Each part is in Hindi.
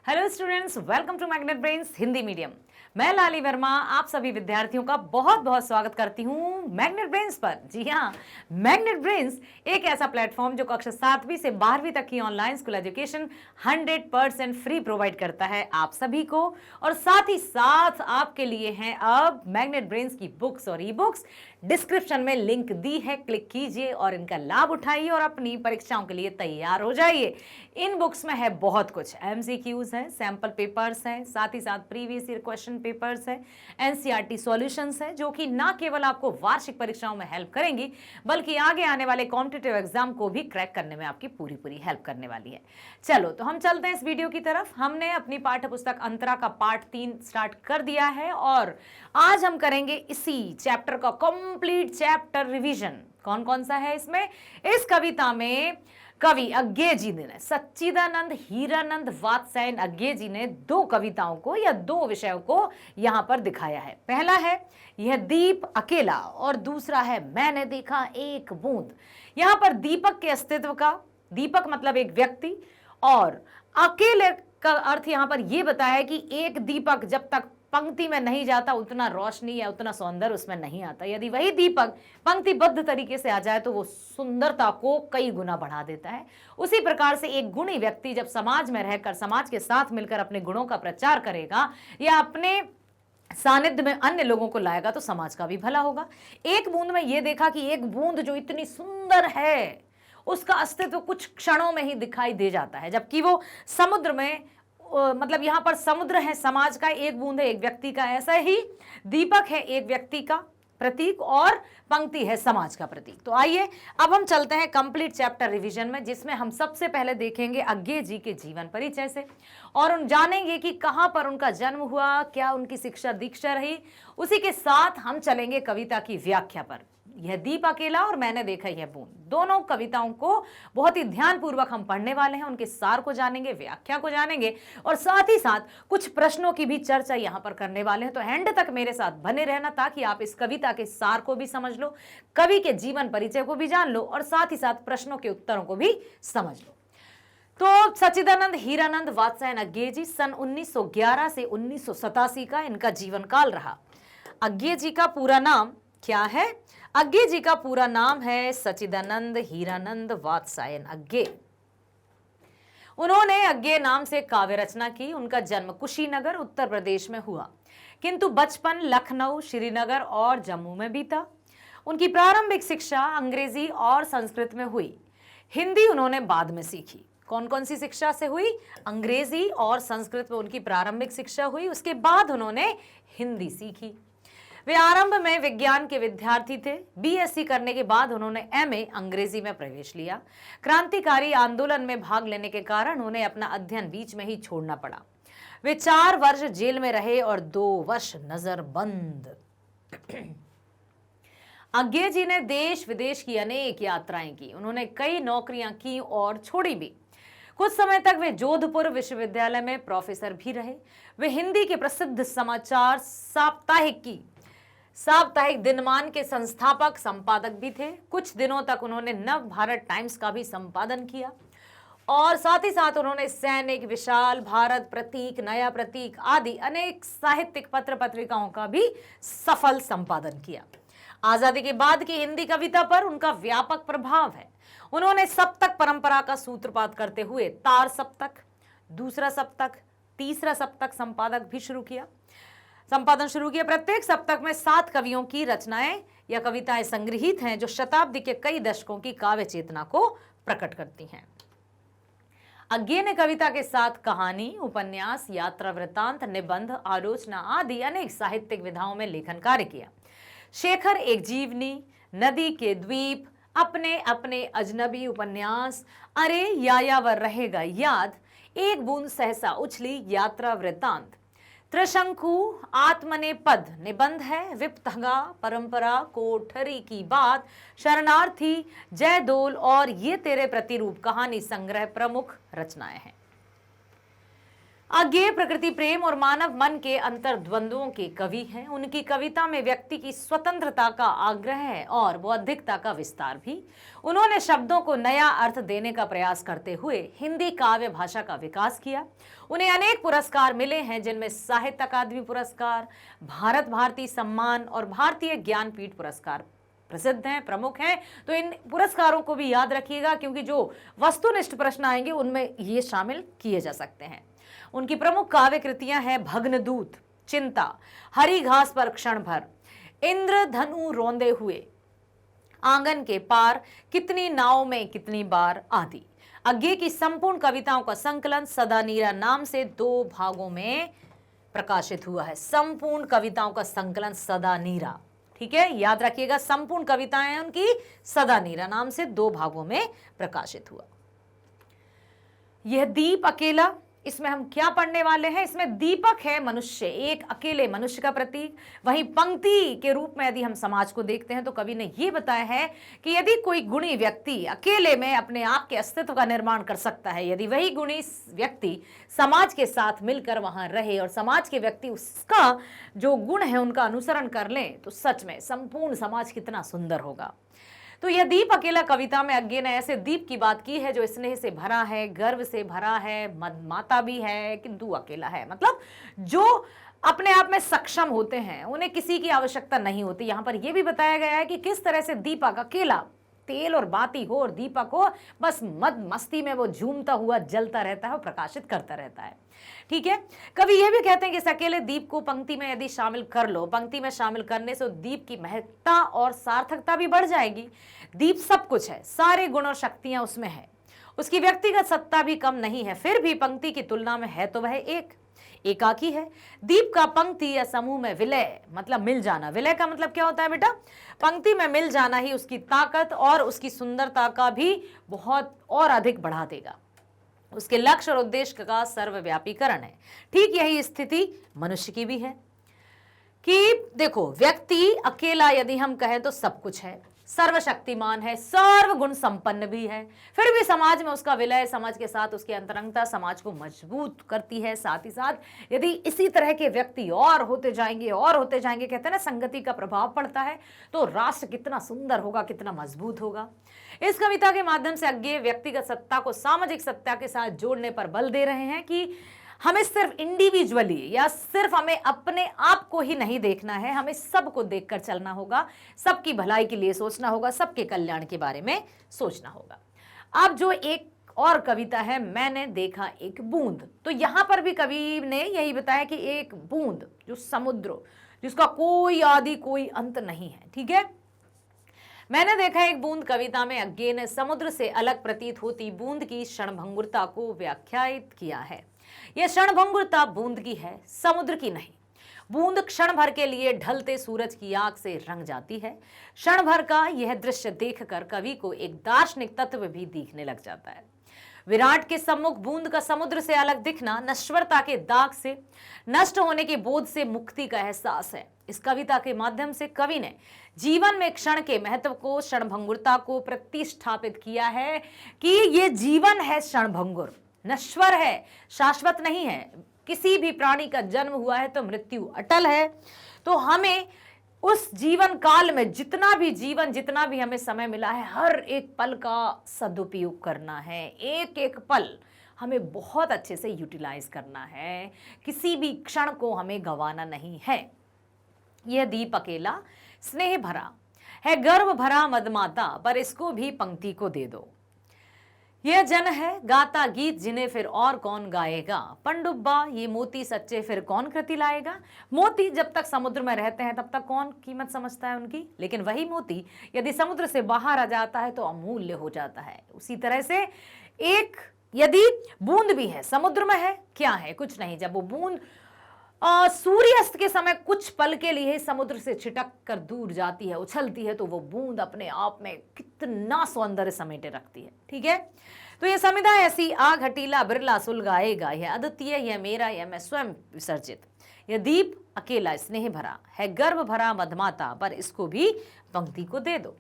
Hello students, welcome to Magnet Brains Hindi medium. मैं लाली वर्मा आप सभी विद्यार्थियों का बहुत बहुत स्वागत करती हूँ मैग्नेट ब्रेन्स पर। जी हाँ, मैग्नेट ब्रेन्स एक ऐसा प्लेटफॉर्म जो कक्षा 7वीं से 12वीं तक की online school education 100% free provide करता है आप सभी को, और साथ ही साथ आपके लिए हैं अब मैग्नेट ब्रेन्स की बुक्स और ई बुक्स। डिस्क्रिप्शन में लिंक दी है, क्लिक कीजिए और इनका लाभ उठाइए और अपनी परीक्षाओं के लिए तैयार हो जाइए। इन बुक्स में है बहुत कुछ, एमसीक्यूज हैं, सैंपल पेपर्स हैं, साथ ही साथ प्रीवियस ईयर क्वेश्चन पेपर्स हैं, एनसीईआरटी सॉल्यूशंस हैं, जो कि ना केवल आपको वार्षिक परीक्षाओं में हेल्प करेंगी बल्कि आगे आने वाले कॉम्पिटिटिव एग्जाम को भी क्रैक करने में आपकी पूरी पूरी हेल्प करने वाली है। चलो तो हम चलते हैं इस वीडियो की तरफ। हमने अपनी पाठ्य पुस्तक अंतरा का पार्ट 3 स्टार्ट कर दिया है और आज हम करेंगे इसी चैप्टर का कंप्लीट चैप्टर रिवीजन। कौन कौन सा है इसमें? इस कविता में कवि अज्ञे जी ने, सच्चिदानंद हीरानंद वात्स्यायन अज्ञे जी ने दो कविताओं को या दो विषयों को यहां पर दिखाया है। पहला है यह दीप अकेला और दूसरा है मैंने देखा एक बूंद। यहां पर दीपक के अस्तित्व का, दीपक मतलब एक व्यक्ति, और अकेले का अर्थ यहां पर यह बताया है कि एक दीपक जब तक पंक्ति में नहीं जाता उतना रोशनी या उतना सौंदर्य उसमें नहीं आता। यदि वही दीपक पंक्तिबद्ध तरीके से आ जाए तो वो सुंदरता को कई गुना बढ़ा देता है। उसी प्रकार से एक गुणी व्यक्ति जब समाज में रहकर, समाज के साथ मिलकर अपने गुणों का प्रचार करेगा या अपने सानिध्य में अन्य लोगों को लाएगा तो समाज का भी भला होगा। एक बूंद में यह देखा कि एक बूंद जो इतनी सुंदर है उसका अस्तित्व कुछ क्षणों में ही दिखाई दे जाता है, जबकि वो समुद्र में, मतलब यहां पर समुद्र है समाज का, एक बूंद है एक व्यक्ति का। ऐसा ही दीपक है एक व्यक्ति का प्रतीक और पंक्ति है समाज का प्रतीक। तो आइए अब हम चलते हैं कंप्लीट चैप्टर रिवीजन में, जिसमें हम सबसे पहले देखेंगे अज्ञे जी के जीवन परिचय से और उन जानेंगे कि कहां पर उनका जन्म हुआ, क्या उनकी शिक्षा दीक्षा रही। उसी के साथ हम चलेंगे कविता की व्याख्या पर। यह दीप अकेला और मैंने देखा यह बूंद, दोनों कविताओं को बहुत ही ध्यानपूर्वक हम पढ़ने वाले हैं। उनके सार को जानेंगे, व्याख्या को जानेंगे और साथ ही साथ कुछ प्रश्नों की भी चर्चा यहां पर करने वाले हैं। तो एंड तक मेरे साथ बने रहना ताकि आप इस कविता के सार को भी समझ लो, कवि के जीवन परिचय को भी जान लो और साथ ही साथ प्रश्नों के उत्तरों को भी समझ लो। तो सच्चिदानंद हीरानंद वात्स्यायन अज्ञे जी सन 1911 से 1987 का इनका जीवन काल रहा। अज्ञे जी का पूरा नाम क्या है? अज्ञे जी का पूरा नाम है सच्चिदानंद हीरानंद वात्स्यायन अज्ञे। उन्होंने अज्ञे नाम से काव्य रचना की। उनका जन्म कुशीनगर उत्तर प्रदेश में हुआ, किंतु बचपन लखनऊ, श्रीनगर और जम्मू में बीता। उनकी प्रारंभिक शिक्षा अंग्रेजी और संस्कृत में हुई। हिंदी उन्होंने बाद में सीखी। कौन कौन सी शिक्षा से हुई? अंग्रेजी और संस्कृत में उनकी प्रारंभिक शिक्षा हुई, उसके बाद उन्होंने हिंदी सीखी। वे आरंभ में विज्ञान के विद्यार्थी थे। बीएससी करने के बाद उन्होंने एमए अंग्रेजी में प्रवेश लिया। क्रांतिकारी आंदोलन में भाग लेने के कारण उन्हें अपना अध्ययन बीच में ही छोड़ना पड़ा। वे 4 वर्ष जेल में रहे और 2 वर्ष नजरबंद। अज्ञे जी ने देश विदेश की अनेक यात्राएं की। उन्होंने कई नौकरियां की और छोड़ी भी। कुछ समय तक वे जोधपुर विश्वविद्यालय में प्रोफेसर भी रहे। वे हिंदी के प्रसिद्ध समाचार साप्ताहिक दिनमान के संस्थापक संपादक भी थे। कुछ दिनों तक उन्होंने नव भारत टाइम्स का भी संपादन किया और साथ ही साथ उन्होंने सैनिक, विशाल भारत, प्रतीक, नया प्रतीक आदि अनेक साहित्यिक पत्र पत्रिकाओं का भी सफल संपादन किया। आजादी के बाद की हिंदी कविता पर उनका व्यापक प्रभाव है। उन्होंने सप्तक परंपरा का सूत्रपात करते हुए तार सप्तक, दूसरा सप्तक, तीसरा सप्तक संपादन शुरू किया। प्रत्येक सप्तक में 7 कवियों की रचनाएं या कविताएं संग्रहित हैं जो शताब्दी के कई दशकों की काव्य चेतना को प्रकट करती हैं। अज्ञे ने कविता के साथ कहानी, उपन्यास, यात्रा वृत्तांत, निबंध, आलोचना आदि अनेक साहित्यिक विधाओं में लेखन कार्य किया। शेखर एक जीवनी, नदी के द्वीप, अपने अपने अजनबी उपन्यास, अरे यायावर रहेगा याद, एक बूंद सहसा उछली, यात्रा वृत्तांत, त्रिशंकु, आत्मने पद निबंध है, विप्तगा, परंपरा, कोठरी की बात, शरणार्थी, जयदोल और ये तेरे प्रतिरूप कहानी संग्रह प्रमुख रचनाएं हैं। अज्ञेय प्रकृति प्रेम और मानव मन के अंतर्द्वंद्वों के कवि हैं। उनकी कविता में व्यक्ति की स्वतंत्रता का आग्रह है और बौद्धिकता का विस्तार भी। उन्होंने शब्दों को नया अर्थ देने का प्रयास करते हुए हिंदी काव्य भाषा का विकास किया। उन्हें अनेक पुरस्कार मिले हैं, जिनमें साहित्य अकादमी पुरस्कार, भारत भारती सम्मान और भारतीय ज्ञानपीठ पुरस्कार प्रसिद्ध हैं, प्रमुख हैं। तो इन पुरस्कारों को भी याद रखिएगा, क्योंकि जो वस्तुनिष्ठ प्रश्न आएंगे उनमें ये शामिल किए जा सकते हैं। उनकी प्रमुख काव्य कृतियां हैं भग्नदूत, चिंता, हरी घास पर क्षण भर, इंद्रधनु रोंदे हुए, आंगन के पार, कितनी नाव में कितनी बार आदि। अज्ञेय की संपूर्ण कविताओं का संकलन सदा नीरा नाम से 2 भागों में प्रकाशित हुआ है। संपूर्ण कविताओं का संकलन सदा नीरा, ठीक है, याद रखिएगा। संपूर्ण कविताएं उनकी सदा नीरा नाम से 2 भागों में प्रकाशित हुआ। यह दीप अकेला, इसमें हम क्या पढ़ने वाले हैं? इसमें दीपक है मनुष्य, एक अकेले मनुष्य का प्रतीक। वहीं पंक्ति के रूप में यदि हम समाज को देखते हैं तो कवि ने यह बताया है कि यदि कोई गुणी व्यक्ति अकेले में अपने आप के अस्तित्व का निर्माण कर सकता है, यदि वही गुणी व्यक्ति समाज के साथ मिलकर वहां रहे और समाज के व्यक्ति उसका जो गुण है उनका अनुसरण कर लें, तो सच में संपूर्ण समाज कितना सुंदर होगा। तो यह दीप अकेला कविता में अज्ञेय ने ऐसे दीप की बात की है जो स्नेह से भरा है, गर्व से भरा है, मदमाता भी है, किंतु अकेला है। मतलब जो अपने आप में सक्षम होते हैं, उन्हें किसी की आवश्यकता नहीं होती। यहां पर यह भी बताया गया है कि किस तरह से दीपक अकेला, तेल और बाती हो और दीपक हो, बस मद मस्ती में वो झूमता हुआ जलता रहता है और प्रकाशित करता रहता है। ठीक है, कवि ये भी कहते हैं कि इस अकेले दीप को पंक्ति में यदि शामिल कर लो, पंक्ति में शामिल करने से दीप की महत्ता और सार्थकता भी बढ़ जाएगी। दीप सब कुछ है, सारे गुण और शक्तियां उसमें है, उसकी व्यक्तिगत सत्ता भी कम नहीं है, फिर भी पंक्ति की तुलना में है तो वह एकाकी है। दीप का पंक्ति या समूह में विलय मतलब मिल जाना। विलय का मतलब क्या होता है बेटा? पंक्ति में मिल जाना ही उसकी ताकत और उसकी सुंदरता का भी बहुत और अधिक बढ़ा देगा। उसके लक्ष्य और उद्देश्य का सर्वव्यापीकरण है। ठीक यही स्थिति मनुष्य की भी है कि देखो, व्यक्ति अकेला यदि हम कहें तो सब कुछ है, सर्वशक्तिमान है, सर्वगुण संपन्न भी है, फिर भी समाज में उसका विलय, समाज के साथ उसकी अंतरंगता समाज को मजबूत करती है। साथ ही साथ यदि इसी तरह के व्यक्ति और होते जाएंगे, कहते हैं ना संगति का प्रभाव पड़ता है, तो राष्ट्र कितना सुंदर होगा, कितना मजबूत होगा। इस कविता के माध्यम से अज्ञेय व्यक्तिगत सत्ता को सामाजिक सत्ता के साथ जोड़ने पर बल दे रहे हैं कि हमें सिर्फ इंडिविजुअली या सिर्फ हमें अपने आप को ही नहीं देखना है, हमें सबको देखकर चलना होगा, सबकी भलाई के लिए सोचना होगा, सबके कल्याण के बारे में सोचना होगा। अब जो एक और कविता है, मैंने देखा एक बूंद, तो यहां पर भी कवि ने यही बताया कि एक बूंद जो समुद्र, जिसका कोई आदि कोई अंत नहीं है। ठीक है, मैंने देखा एक बूंद कविता में अज्ञेय ने समुद्र से अलग प्रतीत होती बूंद की क्षणभंगुरता को व्याख्यायित किया है। यह क्षणभंगुरता बूंद की है, समुद्र की नहीं। बूंद क्षण भर के लिए ढलते सूरज की आग से रंग जाती है। क्षण भर का यह दृश्य देखकर कवि को एक दार्शनिक तत्व भी दिखने लग जाता है। विराट के सम्मुख बूंद का समुद्र से अलग दिखना नश्वरता के दाग से, नष्ट होने के बोध से मुक्ति का एहसास है। इस कविता के माध्यम से कवि ने जीवन में क्षण के महत्व को, क्षणभंगुरता को प्रतिष्ठापित किया है कि ये जीवन है क्षणभंगुर, नश्वर है, शाश्वत नहीं है। किसी भी प्राणी का जन्म हुआ है तो मृत्यु अटल है। तो हमें उस जीवन काल में जितना भी हमें समय मिला है, हर एक पल का सदुपयोग करना है। एक एक पल हमें बहुत अच्छे से यूटिलाइज करना है, किसी भी क्षण को हमें गंवाना नहीं है। यह दीप अकेला स्नेह भरा है, गर्व भरा मदमाता, पर इसको भी पंक्ति को दे दो। यह जन है गाता गीत जिन्हें फिर और कौन गाएगा, पंडुब्बा ये मोती सच्चे फिर कौन कृति लाएगा। मोती जब तक समुद्र में रहते हैं तब तक कौन कीमत समझता है उनकी, लेकिन वही मोती यदि समुद्र से बाहर आ जाता है तो अमूल्य हो जाता है। उसी तरह से एक यदि बूंद भी है, समुद्र में है, क्या है, कुछ नहीं। जब वो बूंद सूर्यास्त के समय कुछ पल के लिए समुद्र से छिटक कर दूर जाती है, उछलती है, तो वो बूंद अपने आप में कितना सौंदर्य समेटे रखती है। ठीक है, तो ये समिधा ऐसी आग हटीला बिरला सुलगाएगा, यह अद्वितीय, यह मेरा, यह मैं स्वयं विसर्जित। यह दीप अकेला स्नेह भरा है, गर्भ भरा मधमाता, पर इसको भी पंक्ति को दे दो।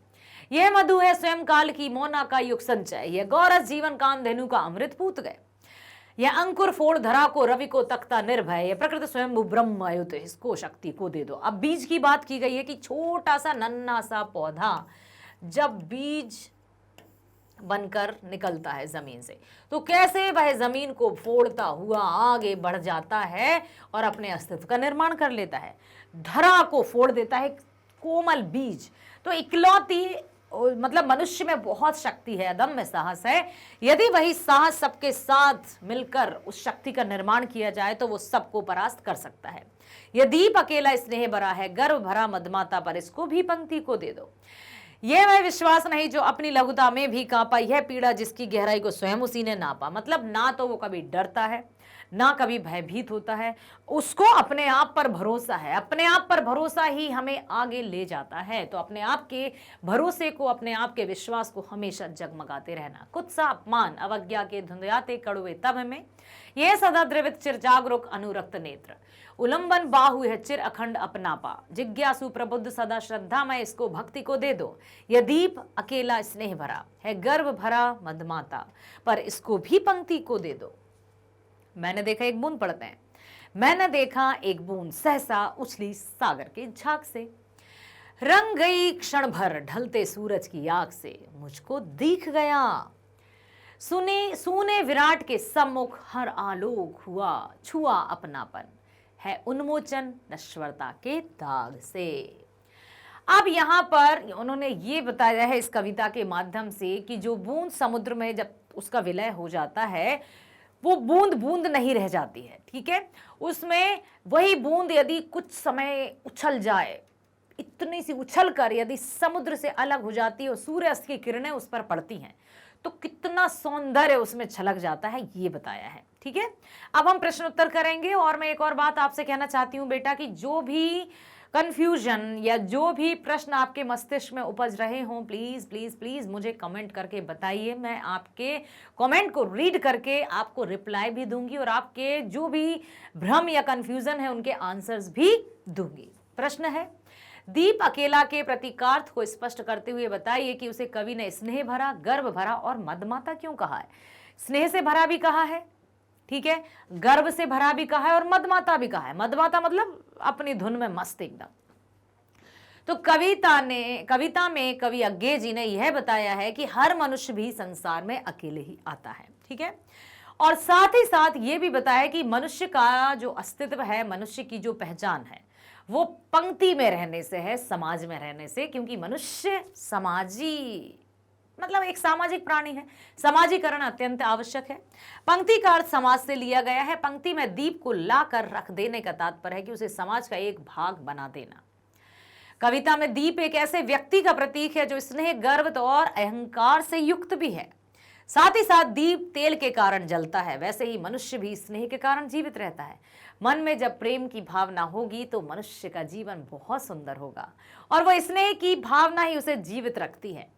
यह मधु है स्वयं काल की मोना का युग संचय, यह गौरस जीवन कामधेनु का अमृत पूत गए। या अंकुर फोड़ धरा को रवि को तख्ता निर्भय, या प्रकृति स्वयं ब्रह्म अयुत इसको शक्ति को दे दो। अब बीज की बात की गई है कि छोटा सा नन्हा सा पौधा जब बीज बनकर निकलता है जमीन से, तो कैसे वह जमीन को फोड़ता हुआ आगे बढ़ जाता है और अपने अस्तित्व का निर्माण कर लेता है। धरा को फोड़ देता है कोमल बीज। तो इकलौती मतलब मनुष्य में बहुत शक्ति है, अदम्य साहस है। यदि वही साहस सबके साथ मिलकर उस शक्ति का निर्माण किया जाए तो वो सबको परास्त कर सकता है। यह दीप अकेला स्नेह भरा है, गर्व भरा मदमाता पर इसको भी पंक्ति को दे दो। यह वह विश्वास नहीं जो अपनी लघुता में भी कांपा, यह पीड़ा जिसकी गहराई को स्वयं उसी ने नापा। मतलब ना तो वो कभी डरता है, ना कभी भयभीत होता है, उसको अपने आप पर भरोसा है। अपने आप पर भरोसा ही हमें आगे ले जाता है। तो अपने आप के भरोसे को, अपने आप के विश्वास को हमेशा जगमगाते रहना। कुत्सा अपमान अवज्ञा के धुंधयाते कड़ुए तब में, यह सदा द्रवित चिर जागरूक अनुरक्त नेत्र। उल्लंबन बाहु है चिर अखंड अपनापा, जिज्ञासु प्रबुद्ध सदा श्रद्धा में इसको भक्ति को दे दो। यह दीप अकेला स्नेह भरा है, गर्व भरा मदमाता पर इसको भी पंक्ति को दे दो। मैंने देखा एक बूंद, पढ़ते हैं। मैंने देखा एक बूंद सहसा उछली सागर के झाग से, रंग गई क्षण भर ढलते सूरज की आग से, मुझको दिख गया सुने सूने विराट के सम्मुख हर आलोक हुआ, छुआ अपनापन है उन्मोचन नश्वरता के दाग से। अब यहाँ पर उन्होंने ये बताया है इस कविता के माध्यम से कि जो बूंद समुद्र में जब उसका विलय हो जाता है, वो बूंद बूंद नहीं रह जाती है, ठीक है। उसमें वही बूंद यदि कुछ समय उछल जाए, इतनी सी उछल कर यदि समुद्र से अलग हो जाती है और सूर्यास्त की किरणें उस पर पड़ती हैं, तो कितना सौंदर्य उसमें छलक जाता है, ये बताया है, ठीक है। अब हम प्रश्न उत्तर करेंगे। और मैं एक और बात आपसे कहना चाहती हूँ बेटा कि जो भी कंफ्यूजन या जो भी प्रश्न आपके मस्तिष्क में उपज रहे हों, प्लीज प्लीज प्लीज मुझे कमेंट करके बताइए। मैं आपके कमेंट को रीड करके आपको रिप्लाई भी दूंगी और आपके जो भी भ्रम या कंफ्यूजन है उनके आंसर्स भी दूंगी। प्रश्न है, दीप अकेला के प्रतीकार्थ को स्पष्ट करते हुए बताइए कि उसे कवि ने स्नेह भरा, गर्व भरा और मदमाता क्यों कहा है। स्नेह से भरा भी कहा है, ठीक है, गर्व से भरा भी कहा है और मदमाता भी कहा है। मदमाता मतलब अपनी धुन में मस्त एकदम। तो कविता में कवि अज्ञे जी ने यह बताया है कि हर मनुष्य भी संसार में अकेले ही आता है, ठीक है। और साथ ही साथ ये भी बताया कि मनुष्य का जो अस्तित्व है, मनुष्य की जो पहचान है, वो पंक्ति में रहने से है, समाज में रहने से। क्योंकि मनुष्य समाजी मतलब एक सामाजिक प्राणी है, समाजीकरण अत्यंत आवश्यक है। पंक्ति का अर्थ समाज से लिया गया है। पंक्ति में दीप को लाकर रख देने का तात्पर्य है कि उसे समाज का एक भाग बना देना। कविता में दीप एक ऐसे व्यक्ति का प्रतीक है जो स्नेह, गर्व और अहंकार से युक्त भी है। साथ ही साथ दीप तेल के कारण जलता है, वैसे ही मनुष्य भी स्नेह के कारण जीवित रहता है। मन में जब प्रेम की भावना होगी तो मनुष्य का जीवन बहुत सुंदर होगा और वह स्नेह की भावना ही उसे जीवित रखती है।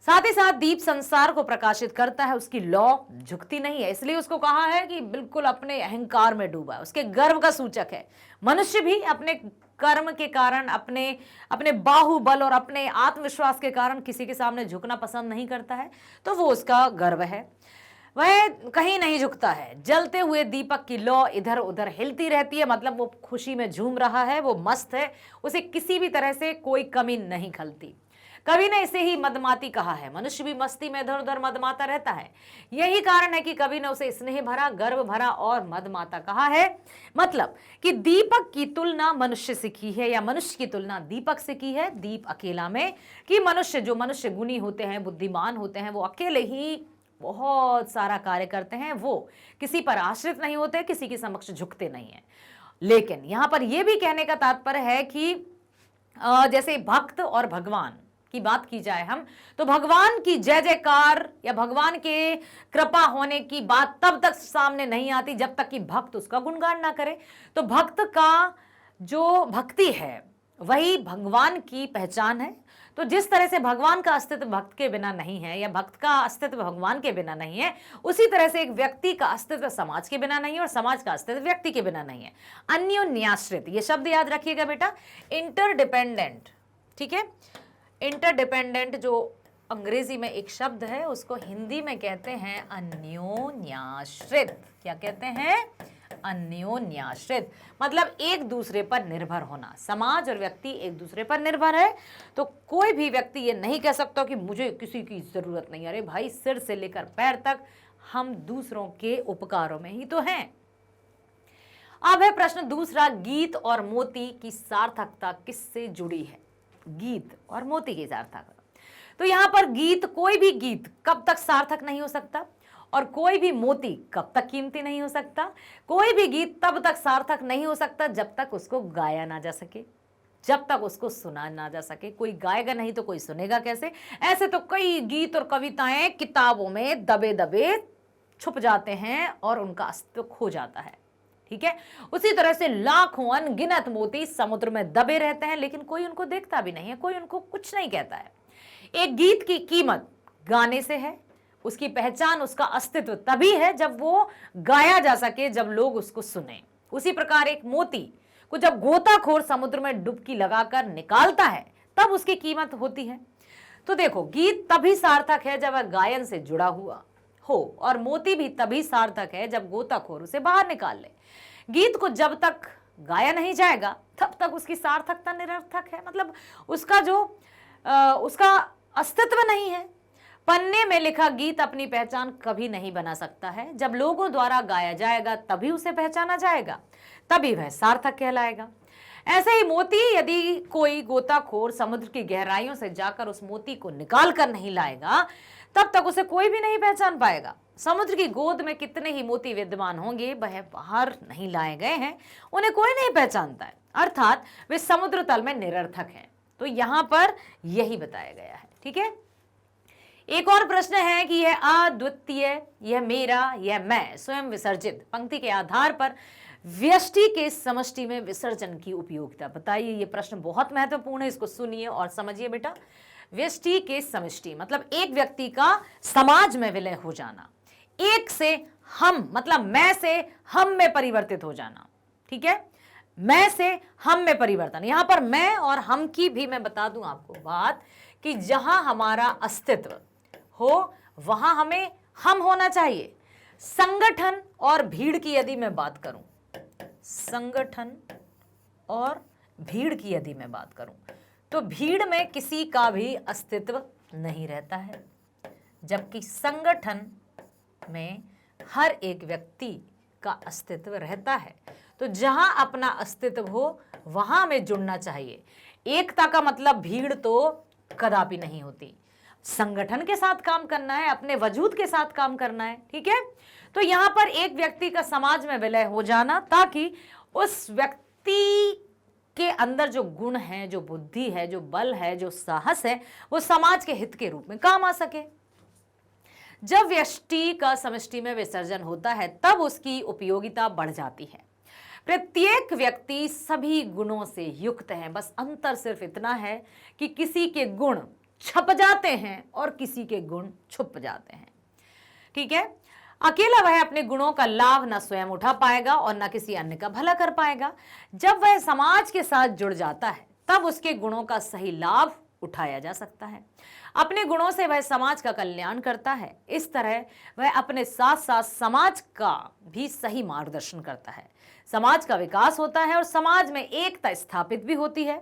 साथ ही साथ दीप संसार को प्रकाशित करता है, उसकी लौ झुकती नहीं है, इसलिए उसको कहा है कि बिल्कुल अपने अहंकार में डूबा है, उसके गर्व का सूचक है। मनुष्य भी अपने कर्म के कारण, अपने बाहुबल और अपने आत्मविश्वास के कारण किसी के सामने झुकना पसंद नहीं करता है, तो वो उसका गर्व है। वह कहीं नहीं झुकता है। जलते हुए दीपक की लौ इधर उधर हिलती रहती है, मतलब वो खुशी में झूम रहा है, वो मस्त है, उसे किसी भी तरह से कोई कमी नहीं खलती। कवि ने इसे ही मदमाती कहा है। मनुष्य भी मस्ती में इधर उधर मदमाता रहता है, यही कारण है कि कवि ने उसे स्नेह भरा, गर्व भरा और मदमाता कहा है। मतलब कि दीपक की तुलना मनुष्य से की है या मनुष्य की तुलना दीपक से की है, दीप अकेला में, कि मनुष्य गुणी होते हैं, बुद्धिमान होते हैं, वो अकेले ही बहुत सारा कार्य करते हैं, वो किसी पर आश्रित नहीं होते, किसी के समक्ष झुकते नहीं है। लेकिन यहां पर यह भी कहने का तात्पर्य है कि जैसे भक्त और भगवान की बात की जाए हम, तो भगवान की जय जयकार या भगवान के कृपा होने की बात तब तक सामने नहीं आती जब तक कि भक्त उसका गुणगान ना करे। तो भक्त का जो भक्ति है वही भगवान की पहचान है। तो जिस तरह से भगवान का अस्तित्व भक्त के बिना नहीं है या भक्त का अस्तित्व भगवान के बिना नहीं है, उसी तरह से एक व्यक्ति का अस्तित्व समाज के बिना नहीं है और समाज का अस्तित्व व्यक्ति के बिना नहीं है। अन्योन्याश्रित, ये शब्द याद रखिएगा बेटा, इंटरडिपेंडेंट, ठीक है। इंटरडिपेंडेंट जो अंग्रेजी में एक शब्द है, उसको हिंदी में कहते हैं अन्योन्याश्रित। क्या कहते हैं? अन्योन्याश्रित, मतलब एक दूसरे पर निर्भर होना। समाज और व्यक्ति एक दूसरे पर निर्भर है, तो कोई भी व्यक्ति ये नहीं कह सकता कि मुझे किसी की जरूरत नहीं। अरे भाई, सिर से लेकर पैर तक हम दूसरों के उपकारों में ही तो हैं। अब है प्रश्न दूसरा, गीत और मोती की सार्थकता किससे जुड़ी है? गीत और मोती की सार्थकता। तो यहां पर गीत, कोई भी गीत कब तक सार्थक नहीं हो सकता, और कोई भी मोती कब तक कीमती नहीं हो सकता। कोई भी गीत तब तक सार्थक नहीं हो सकता जब तक उसको गाया ना जा सके, जब तक उसको सुना ना जा सके। कोई गाएगा नहीं तो कोई सुनेगा कैसे? ऐसे तो कई गीत और कविताएं किताबों में दबे दबे छुप जाते हैं और उनका अस्तित्व खो जाता है। ठीक है, उसी तरह से लाखों अनगिनत मोती समुद्र में दबे रहते हैं, लेकिन कोई उनको देखता भी नहीं है, कोई उनको कुछ नहीं कहता है। एक गीत की कीमत गाने से है, उसकी पहचान, उसका अस्तित्व तभी है जब वो गाया जा सके, जब लोग उसको सुने। उसी प्रकार एक मोती को जब गोताखोर समुद्र में डुबकी लगाकर निकालता है, तब उसकी कीमत होती है। तो देखो, गीत तभी सार्थक है जब वह गायन से जुड़ा हुआ हो, और मोती भी तभी सार्थक है जब गोताखोर उसे बाहर निकाल ले। गीत को जब तक गाया नहीं जाएगा तब तक उसकी सार्थकता निरर्थक है, मतलब उसका अस्तित्व नहीं है। पन्ने में लिखा गीत अपनी पहचान कभी नहीं बना सकता है। जब लोगों द्वारा गाया जाएगा तभी उसे पहचाना जाएगा, तभी वह सार्थक कहलाएगा। ऐसे ही मोती, यदि कोई गोताखोर समुद्र की गहराइयों से जाकर उस मोती को निकाल कर नहीं लाएगा, तब तक उसे कोई भी नहीं पहचान पाएगा। समुद्र की गोद में कितने ही मोती विद्यमान होंगे, वह बाहर नहीं लाए गए हैं, उन्हें कोई नहीं पहचानता है, अर्थात वे समुद्र तल में निरर्थक हैं। तो यहां पर यही बताया गया है। ठीक है, एक और प्रश्न है कि यह अद्वितीय, यह मेरा, यह मैं, स्वयं विसर्जित पंक्ति के आधार पर व्यष्टि के समष्टि में विसर्जन की उपयोगिता बताइए। यह प्रश्न बहुत महत्वपूर्ण है, इसको सुनिए और समझिए बेटा। व्यष्टि के समष्टि मतलब एक व्यक्ति का समाज में विलय हो जाना, एक से हम मतलब मैं से हम में परिवर्तित हो जाना। ठीक है, मैं से हम में परिवर्तन। यहां पर मैं और हम की भी मैं बता दूं आपको बात, कि जहां हमारा अस्तित्व हो वहां हमें हम होना चाहिए। संगठन और भीड़ की यदि मैं बात करूं, संगठन और भीड़ की यदि मैं बात करूं, तो भीड़ में किसी का भी अस्तित्व नहीं रहता है, जबकि संगठन में हर एक व्यक्ति का अस्तित्व रहता है। तो जहां अपना अस्तित्व हो वहां हमें जुड़ना चाहिए। एकता का मतलब भीड़ तो कदापि नहीं होती, संगठन के साथ काम करना है, अपने वजूद के साथ काम करना है। ठीक है, तो यहां पर एक व्यक्ति का समाज में विलय हो जाना, ताकि उस व्यक्ति के अंदर जो गुण है, जो बुद्धि है, जो बल है, जो साहस है, वो समाज के हित के रूप में काम आ सके। जब व्यष्टि का समष्टि में विसर्जन होता है तब उसकी उपयोगिता बढ़ जाती है। प्रत्येक व्यक्ति सभी गुणों से युक्त है, बस अंतर सिर्फ इतना है कि किसी के गुण छप जाते हैं और किसी के गुण छुप जाते हैं। ठीक है, अकेला वह अपने गुणों का लाभ न स्वयं उठा पाएगा और न किसी अन्य का भला कर पाएगा। जब वह समाज के साथ जुड़ जाता है तब उसके गुणों का सही लाभ उठाया जा सकता है। अपने गुणों से वह समाज का कल्याण करता है। इस तरह वह अपने साथ साथ समाज का भी सही मार्गदर्शन करता है। समाज का विकास होता है और समाज में एकता स्थापित भी होती है।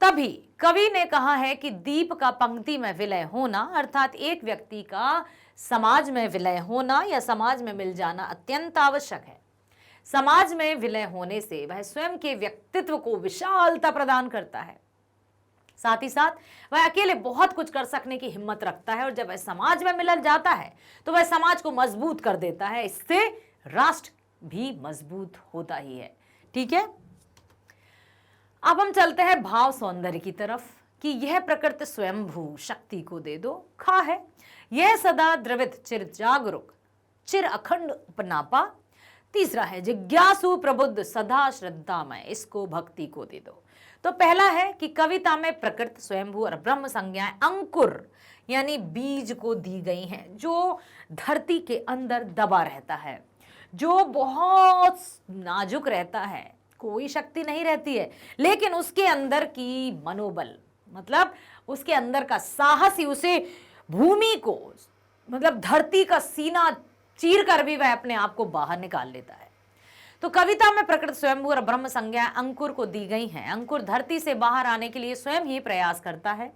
तभी कवि ने कहा है कि दीप का पंक्ति में विलय होना, अर्थात एक व्यक्ति का समाज में विलय होना या समाज में मिल जाना अत्यंत आवश्यक है। समाज में विलय होने से वह स्वयं के व्यक्तित्व को विशालता प्रदान करता है, साथ ही साथ वह अकेले बहुत कुछ कर सकने की हिम्मत रखता है, और जब वह समाज में मिल जाता है तो वह समाज को मजबूत कर देता है। इससे राष्ट्र भी मजबूत होता ही है। ठीक है, अब हम चलते हैं भाव सौंदर्य की तरफ, कि यह प्रकृति स्वयंभू शक्ति को दे दो खा है, यह सदा द्रवित चिर जागरूक चिर अखंड उपनापा। तीसरा है जिज्ञासु प्रबुद्ध सदा श्रद्धामय, इसको भक्ति को दे दो। तो पहला है कि कविता में प्रकृति स्वयंभू और ब्रह्म संज्ञाएं अंकुर यानी बीज को दी गई हैं, जो धरती के अंदर दबा रहता है, जो बहुत नाजुक रहता है, कोई शक्ति नहीं रहती है, लेकिन उसके अंदर की मनोबल, मतलब उसके अंदर का साहस ही उसे भूमि को, मतलब धरती का सीना चीर कर भी वह अपने आप को बाहर निकाल लेता है। तो कविता में प्रकृति स्वयंभू और ब्रह्म संज्ञा अंकुर को दी गई हैं। अंकुर धरती से बाहर आने के लिए स्वयं ही प्रयास करता है।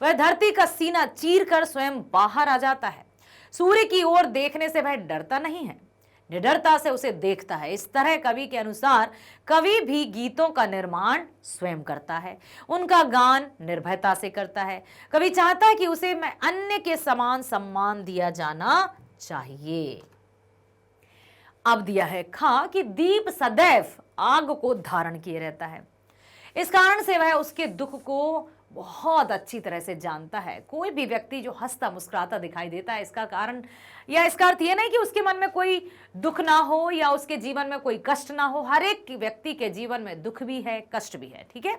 वह धरती का सीना चीर कर स्वयं बाहर आ जाता है। सूर्य की ओर देखने से वह डरता नहीं है, निडरता से उसे देखता है। इस तरह कवि के अनुसार कवि भी गीतों का निर्माण स्वयं करता है, उनका गान निर्भयता से करता है। कवि चाहता है कि उसे मैं अन्य के समान सम्मान दिया जाना चाहिए। अब दिया है खा कि दीप सदैव आग को धारण किए रहता है। इस कारण से वह उसके दुख को बहुत अच्छी तरह से जानता है। कोई भी व्यक्ति जो हंसता मुस्कुराता दिखाई देता है, इसका कारण या इसका अर्थ यह नहीं कि उसके मन में कोई दुख ना हो या उसके जीवन में कोई कष्ट ना हो। हर एक व्यक्ति के जीवन में दुख भी है, कष्ट भी है, ठीक है।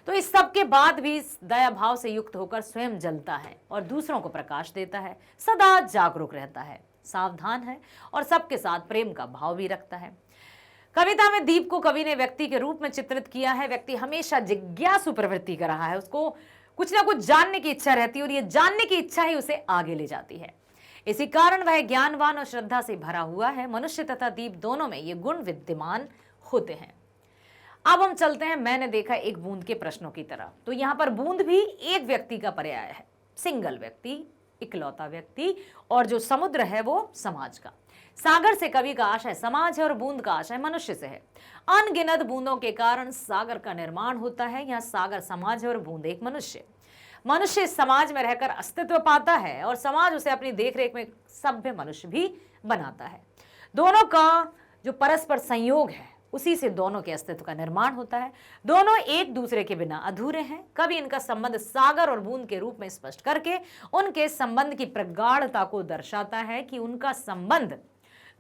तो इस सब के बाद भी दया भाव से युक्त होकर स्वयं जलता है और दूसरों को प्रकाश देता है। सदा जागरूक रहता है, सावधान है और सबके साथ प्रेम का भाव भी रखता है। कविता में दीप को कवि ने व्यक्ति के रूप में चित्रित किया है। व्यक्ति हमेशा जिज्ञासु प्रवृत्ति का रहा है, उसको कुछ ना कुछ जानने की इच्छा रहती है और ये जानने की इच्छा ही उसे आगे ले जाती है। इसी कारण वह ज्ञानवान और श्रद्धा से भरा हुआ है। मनुष्य तथा दीप दोनों में ये गुण विद्यमान होते हैं। अब हम चलते हैं मैंने देखा एक बूंद के प्रश्नों की तरफ। तो यहाँ पर बूंद भी एक व्यक्ति का पर्याय है, सिंगल व्यक्ति, इकलौता व्यक्ति, और जो समुद्र है वो समाज का। सागर से कवि का आशय समाज है और बूंद का आशय मनुष्य से है। अनगिनत बूंदों के कारण सागर का निर्माण होता है। यहाँ सागर समाज है और बूंद एक मनुष्य। मनुष्य इस समाज में रहकर अस्तित्व पाता है और समाज उसे अपनी देखरेख में सभ्य मनुष्य भी बनाता है। दोनों का जो परस्पर संयोग है उसी से दोनों के अस्तित्व का निर्माण होता है। दोनों एक दूसरे के बिना अधूरे हैं। कवि इनका संबंध सागर और बूंद के रूप में स्पष्ट करके उनके संबंध की प्रगाढ़ता को दर्शाता है कि उनका संबंध,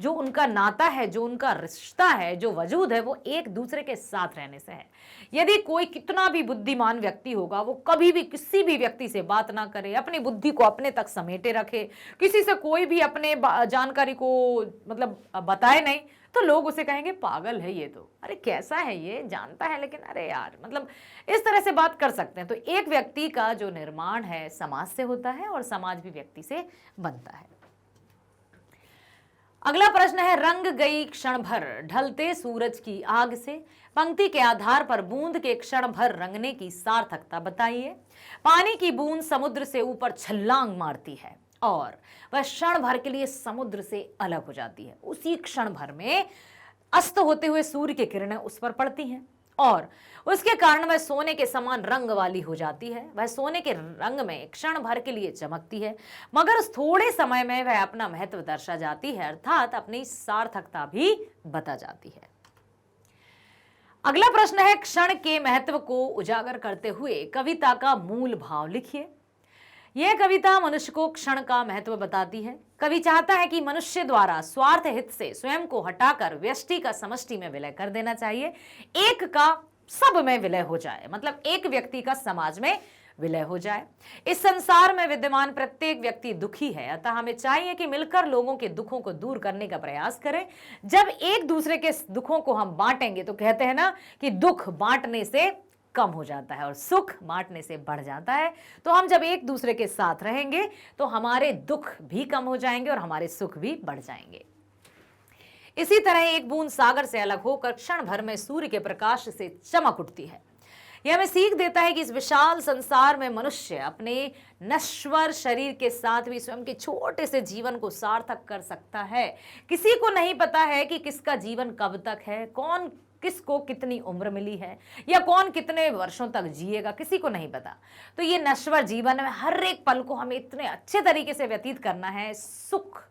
जो उनका नाता है, जो उनका रिश्ता है, जो वजूद है, वो एक दूसरे के साथ रहने से है। यदि कोई कितना भी बुद्धिमान व्यक्ति होगा, वो कभी भी किसी भी व्यक्ति से बात ना करे, अपनी बुद्धि को अपने तक समेटे रखे, किसी से कोई भी अपने जानकारी को मतलब बताए नहीं, तो लोग उसे कहेंगे पागल है ये तो, अरे कैसा है ये, जानता है लेकिन अरे यार, मतलब इस तरह से बात कर सकते हैं। तो एक व्यक्ति का जो निर्माण है समाज से होता है और समाज भी व्यक्ति से बनता है। अगला प्रश्न है, रंग गई क्षण भर ढलते सूरज की आग से। पंक्ति के आधार पर बूंद के क्षण भर रंगने की सार्थकता बताइए। पानी की बूंद समुद्र से ऊपर छलांग मारती है और वह क्षण भर के लिए समुद्र से अलग हो जाती है। उसी क्षण भर में अस्त होते हुए सूर्य की किरणें उस पर पड़ती हैं और उसके कारण वह सोने के समान रंग वाली हो जाती है। वह सोने के रंग में क्षण भर के लिए चमकती है, मगर उस थोड़े समय में वह अपना महत्व दर्शा जाती है, अर्थात अपनी सार्थकता भी बता जाती है। अगला प्रश्न है, क्षण के महत्व को उजागर करते हुए कविता का मूल भाव लिखिए। यह कविता मनुष्य को क्षण का महत्व बताती है। कवि चाहता है कि मनुष्य द्वारा स्वार्थ हित से स्वयं को हटाकर व्यष्टि का समष्टि में विलय कर देना चाहिए। एक का सब में विलय हो जाए, मतलब एक व्यक्ति का समाज में विलय हो जाए। इस संसार में विद्यमान प्रत्येक व्यक्ति दुखी है, अतः हमें चाहिए कि मिलकर लोगों के दुखों को दूर करने का प्रयास करें। जब एक दूसरे के दुखों को हम बांटेंगे, तो कहते हैं ना कि दुख बांटने से कम हो जाता है और सुख बांटने से बढ़ जाता है। तो हम जब एक दूसरे के साथ रहेंगे तो हमारे दुख भी कम हो जाएंगे और हमारे सुख भी बढ़ जाएंगे। इसी तरह एक बूंद सागर से अलग होकर क्षण भर में सूर्य के प्रकाश से चमक उठती है। यह हमें सीख देता है कि इस विशाल संसार में मनुष्य अपने नश्वर शरीर के साथ भी स्वयं के छोटे से जीवन को सार्थक कर सकता है। किसी को नहीं पता है कि किसका जीवन कब तक है, कौन किसको कितनी उम्र मिली है या कौन कितने वर्षों तक जिएगा, किसी को नहीं पता। तो ये नश्वर जीवन में हर एक पल को हमें इतने अच्छे तरीके से व्यतीत करना है, सुख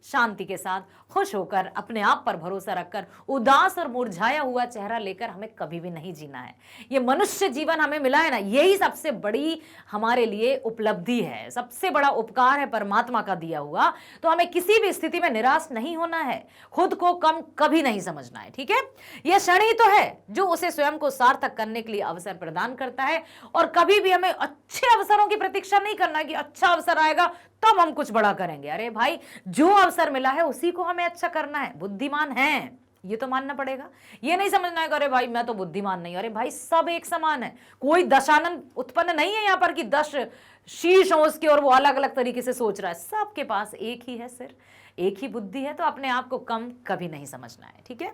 शांति के साथ, खुश होकर, अपने आप पर भरोसा रखकर, उदास और मुरझाया हुआ चेहरा लेकर हमें कभी भी नहीं जीना है। ये मनुष्य जीवन हमें मिला है ना, यही सबसे बड़ी हमारे लिए उपलब्धि है, सबसे बड़ा उपकार है परमात्मा का दिया हुआ। तो हमें किसी भी स्थिति में निराश नहीं होना है, खुद को कम कभी नहीं समझना है, ठीक है। यह क्षण ही तो है जो उसे स्वयं को सार्थक करने के लिए अवसर प्रदान करता है और कभी भी हमें अच्छे अवसरों की प्रतीक्षा नहीं करना कि अच्छा अवसर आएगा तब हम कुछ बड़ा करेंगे। अरे भाई, जो अवसर मिला है उसी को हमें अच्छा करना है। बुद्धिमान हैं, ये तो मानना पड़ेगा। ये नहीं समझना है कि अरे भाई मैं तो बुद्धिमान नहीं, अरे भाई सब एक समान है, कोई दशानन उत्पन्न नहीं है यहाँ पर कि 10 शीर्ष हो उसके और वो अलग अलग तरीके से सोच रहा है। सबके पास एक ही है, सिर्फ एक ही बुद्धि है। तो अपने आप को कम कभी नहीं समझना है, ठीक है।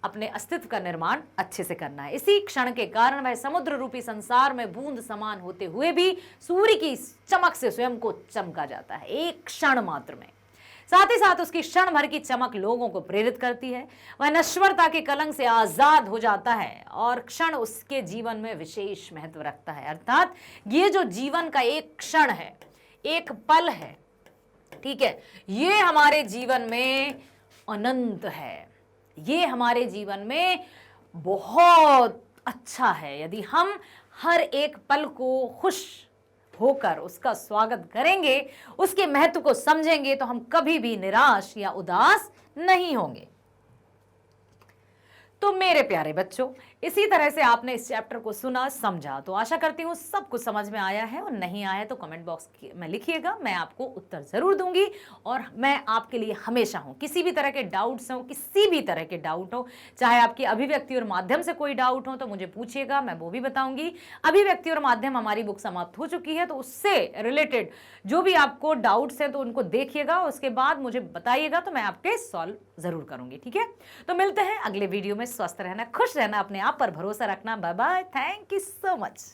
अपने अस्तित्व का निर्माण अच्छे से करना है। इसी क्षण के कारण वह समुद्र रूपी संसार में बूंद समान होते हुए भी सूर्य की चमक से स्वयं को चमका जाता है, एक क्षण मात्र में। साथ ही साथ उसकी क्षण भर की चमक लोगों को प्रेरित करती है। वह नश्वरता के कलंक से आजाद हो जाता है और क्षण उसके जीवन में विशेष महत्व रखता है। अर्थात ये जो जीवन का एक क्षण है, एक पल है, ठीक है, ये हमारे जीवन में अनंत है, ये हमारे जीवन में बहुत अच्छा है। यदि हम हर एक पल को खुश होकर उसका स्वागत करेंगे, उसके महत्व को समझेंगे, तो हम कभी भी निराश या उदास नहीं होंगे। तो मेरे प्यारे बच्चों, इसी तरह से आपने इस चैप्टर को सुना, समझा, तो आशा करती हूँ सब कुछ समझ में आया है। और नहीं आया तो कमेंट बॉक्स में लिखिएगा, मैं आपको उत्तर जरूर दूंगी। और मैं आपके लिए हमेशा हूँ, किसी भी तरह के डाउट्स हो, किसी भी तरह के डाउट हो, चाहे आपकी अभिव्यक्ति और माध्यम से कोई डाउट हो तो मुझे पूछिएगा, मैं वो भी बताऊंगी। अभिव्यक्ति और माध्यम हमारी बुक समाप्त हो चुकी है, तो उससे रिलेटेड जो भी आपको डाउट्स हैं तो उनको देखिएगा, उसके बाद मुझे बताइएगा, तो मैं आपके सॉल्व जरूर करूंगी, ठीक है। तो मिलते हैं अगले वीडियो में। स्वस्थ रहना, खुश रहना, अपने आप पर भरोसा रखना। Bye bye, thank you so much.